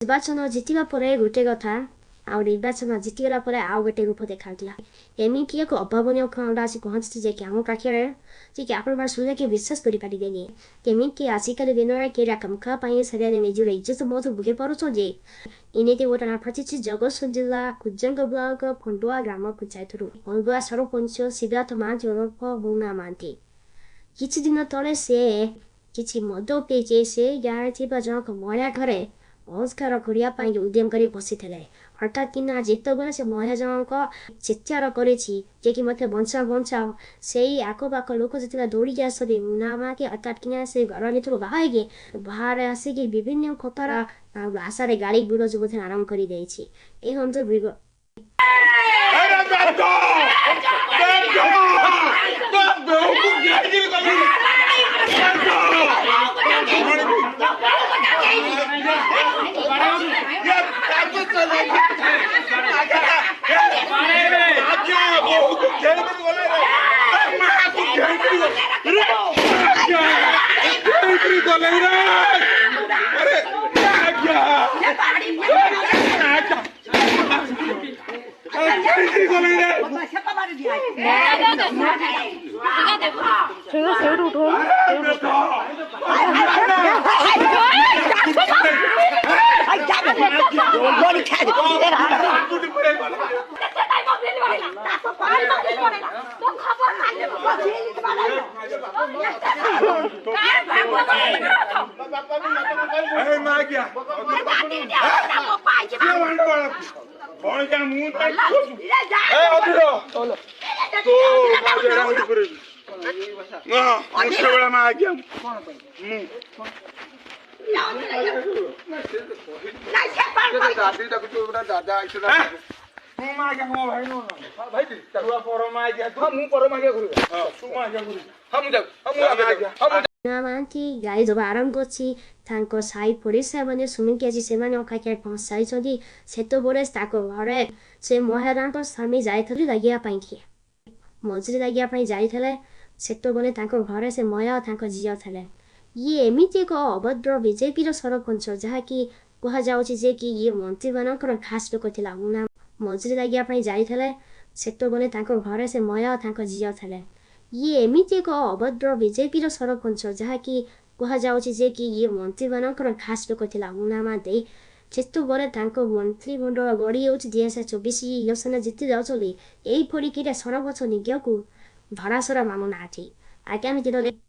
निर्वाचन जितवा परे गोटे कथा आ निर्वाचन जितिगला परे आउ गोटे रूप देखा एमती एक अभावन खंड आसी पहुँची जे आम पाखे जे आप सुविधा किए विश्वास करें केमी आजिकल दिन में किए कमखापाई से निजर इज्जत बहुत बुझे पार्छ जे इनिते घटना घटी जगतसिंहपुर जिला kujang ब्लॉक पंडुआ ग्राम पंचायत पंडुआ सरपंच शिवनाथ महांती उर्फ मोहना महांती किछि दिन तले से किछि मद पिजे से गाँव जनक महिला घरे बहिष्कार करने उद्यम कर बसी हठात कि जिते से महिला जनक चित्कार कर मत बचाओ बचाओ से आखपाख लोक जो दौड़ी आसते मुना के हठात कि से घर भर बाहर आसिक विभिन्न प्रकार आशार गाड़ी गुरज आरंभ कर गाड़ी जब आरंभ कर साई पड़ोसा मैंने शुणिकी आज से अखाखिया पहुँचाई से घरे से महिला स्वामी जाइए लगे मझे लगे जाइए से घरे से महिला झील थे ये एमती एक अभद्र बीजेपी सरपंच जहाँकि कहुचे कि ये मंत्री मानकर खास लोक था मुना मझे लगे जाइए से घरे से महिला झील थे ये एमती एक अभद्र बीजेपी सरपंच जहाँकि कहुचे कि ये मंत्री मानकर खास लोक था मुना दे चेतु गले मंत्रिमंडल गढ़ी हो 2024 इलेक्शन जीति जाऊँगी यही सरपंच निज्ञ को भरासर मानुना आगामी दिन